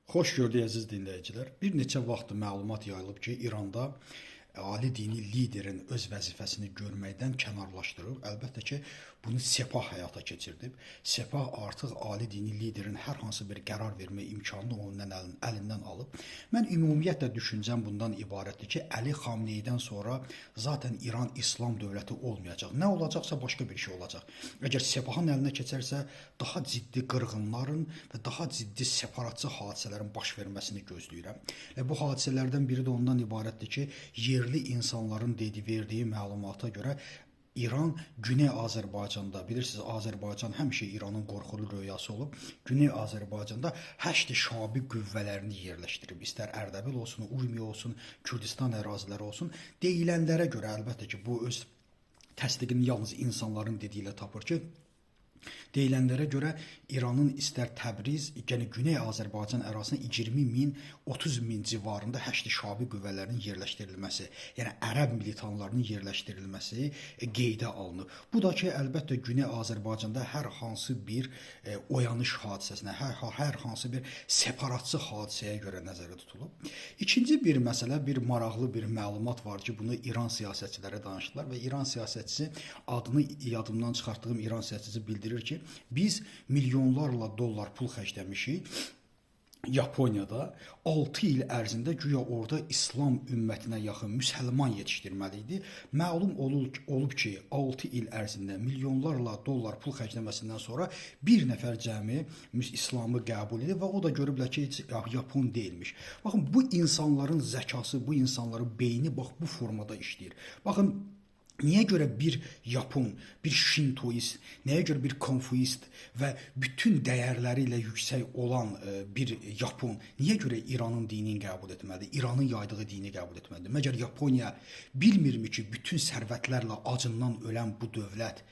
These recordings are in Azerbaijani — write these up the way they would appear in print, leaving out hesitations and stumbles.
Xoş gördük əziz dinləyicilər. Bir neçə vaxtdır məlumat yayılıb ki, İranda ali dini liderin öz vəzifəsini görməkdən kənarlaşdırıb. Əlbəttə ki, bunu Sepah həyata keçirdib. Sepah artıq ali dini liderin hər hansı bir qərar vermə imkanını onun əlindən alıb. Mən ümumiyyətlə düşüncəm bundan ibarətdir ki, Əli Xamneydən sonra zaten İran İslam dövləti olmayacaq. Nə olacaqsa başqa bir şey olacaq. Əgər Sepahın əlinə keçərsə, daha ciddi qırğınların və daha ciddi separatçı hadisələrin baş verməsini gözləyirəm. Və bu hadisələrdən biri də ondan ibarətdir ki, yerli insanların verdiyi məlumata görə İran Güney Azərbaycanda, bilirsiniz, Azərbaycan həmişə İranın qorxulu röyası olub. Güney Azərbaycanda həşd şabi qüvvələrini yerləşdirib. İstər Ərdəbil olsun, Urmiya olsun, Kürdistan əraziləri olsun. Deyilənlərə görə əlbəttə ki, bu öz təsdiqini yalnız insanların dediyi ilə tapır ki, deyilənlərə görə İranın istər Təbriz, yəni Güney Azərbaycan ərazisində 20 min, 30 min civarında həşd şabi qüvvələrinin yerləşdirilməsi, yəni ərəb militanlarının yerləşdirilməsi qeydə alınıb. Bu da ki, əlbəttə Güney Azərbaycanda hər hansı bir oyanış hadisəsinə, hər hansı bir separatçı hadisəyə görə nəzərdə tutulub. İkinci bir məsələ, bir maraqlı bir məlumat var ki, bunu İran siyasətçiləri danışdılar və İran siyasətçisi, adını yadımdan çıxartdığım İran siyasətçisi bildirir ki, biz milyonlarla dollar pul xərcləmişik Yaponiyada 6 il ərzində güya orada İslam ümmətinə yaxın müsəlman yetişdirməli idi. Məlum olub ki, 6 il ərzində milyonlarla dollar pul xərcləməsindən sonra bir nəfər cəmi İslamı qəbul edib və o da görüblər ki, heç Yapon deyilmiş. Baxın, bu insanların zəkası, bu insanların beyni bax bu formada işləyir. Baxın, niyə görə bir Yapon, bir Şintoist, nəyə görə bir Konfuist və bütün dəyərləri ilə yüksək olan bir Yapon niyə görə İranın dinini qəbul etməlidir, İranın yaydığı dini qəbul etməlidir? Məgər Yaponiya bilmirmi ki, bütün sərvətlərlə acından ölən bu dövlət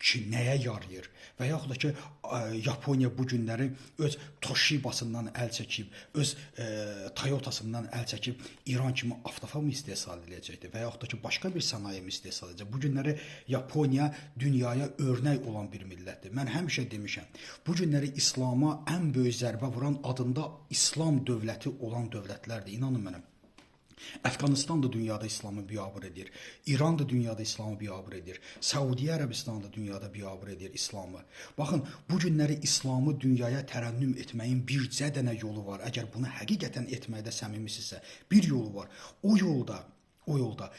ki, nəyə yarayır? Və yaxud da ki, Yaponiya bu günləri öz Toshibasından əl çəkib, öz Toyotasından əl çəkib İran kimi avtofa mı istehsal edəcəkdir? Və yaxud da ki, başqa bir sənaye mi istehsal edəcək? Bu günləri Yaponiya dünyaya örnək olan bir millətdir. Mən həmişə demişəm, bu günləri İslama ən böyük zərbə vuran adında İslam dövləti olan dövlətlərdir. İnanın mənə. Əfqanistan da dünyada İslamı biabır edir. İran da dünyada İslamı biabır edir. Səudiyyə Ərəbistan da dünyada biabır edir İslamı. Baxın, bu günləri İslamı dünyaya tərənnüm etməyin bircə dənə yolu var. Əgər bunu həqiqətən etməkdə səmimisinizsə, bir yolu var. O yolda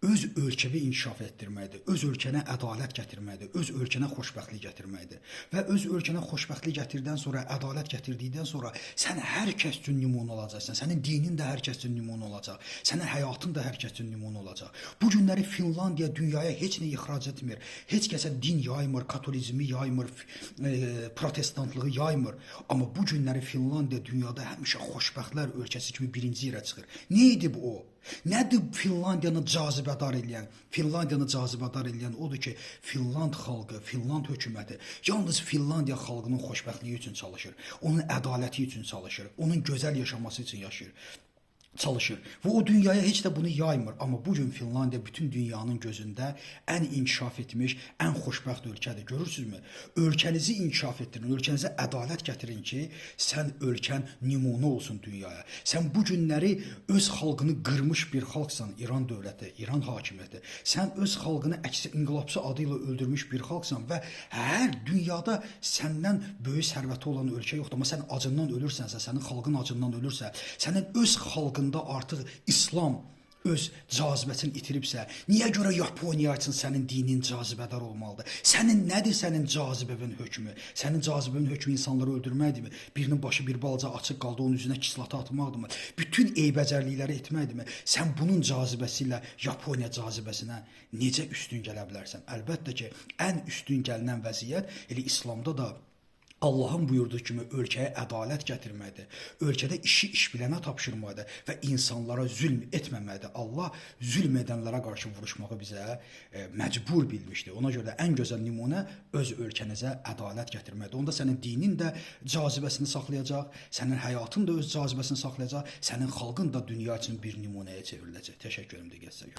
öz ölkəni inkişaf etdirməkdir, öz ölkənə ədalət gətirməkdir, öz ölkənə xoşbəxtlik gətirməkdir. Və öz ölkənə xoşbəxtlik gətirdikdən sonra, ədalət gətirdikdən sonra sən hər kəs üçün nümunə olacaqsan, sənin dinin də hər kəs üçün nümunə olacaq, sənin həyatın da hər kəs üçün nümunə olacaq. Bu günləri Finlandiya dünyaya heç nə ixrac etmir, heç kəsə din yaymır, katolizmi yaymır, protestantlığı yaymır. Amma bu günləri Finlandiya dünyada həmişə xoşbəxtlər ölkəsi kimi birinci yerə çıxır. Nə idi bu o? Nədir Finlandiyanı cazibədar eləyən? Finlandiyanı cazibədar eləyən odur ki, Finland xalqı, Finland hökuməti yalnız Finlandiya xalqının xoşbəxtliyi üçün çalışır, onun ədaləti üçün çalışır, onun gözəl yaşaması üçün çalışır. Və o dünyaya heç də bunu yaymır. Amma bugün Finlandiya bütün dünyanın gözündə ən inkişaf etmiş, ən xoşbəxt ölkədir. Görürsünüzmü? Ölkənizi inkişaf etdirin, ölkənizə ədalət gətirin ki, sən ölkən nümunə olsun dünyaya. Sən bu günləri öz xalqını qırmış bir xalqsan, İran dövləti, İran hakimiyyəti. Sən öz xalqını inqilabçı adı ilə öldürmüş bir xalqsan və hər dünyada səndən böyük sərvəti olan ölkə yoxdur. Amma sən acından ölürsənsə, sənin xalqın acından ölürsə, sənin öz xalqın artıq İslam öz cazibəsini itiribsə, niyə görə Yaponiya üçün sənin dinin cazibədar olmalıdır? Nədir sənin cazibəvin hökmü? Sənin cazibəvin hökmü insanları öldürməkdirmi? Birinin başı bir balaca açıq qaldı, onun üzünə kislata atmaqdırmı? Bütün eybəcərlikləri etməkdirmi? Sən bunun cazibəsi ilə Yaponiya cazibəsinə necə üstün gələ bilərsən? Əlbəttə ki, ən üstün gəlinən vəziyyət elə İslamda da Allahın buyurduğu kimi ölkəyə ədalət gətirməkdir, ölkədə işi işbilənə tapşırmaqdır və insanlara zülm etməməkdir. Allah zülm edənlərə qarşı vuruşmağı bizə məcbur bilmişdir. Ona görə də ən gözəl nümunə öz ölkənizə ədalət gətirməkdir. Onda sənin dinin də cazibəsini saxlayacaq, sənin həyatın da öz cazibəsini saxlayacaq, sənin xalqın da dünya üçün bir nümunəyə çevriləcək. Təşəkkür edirəm, diqqət.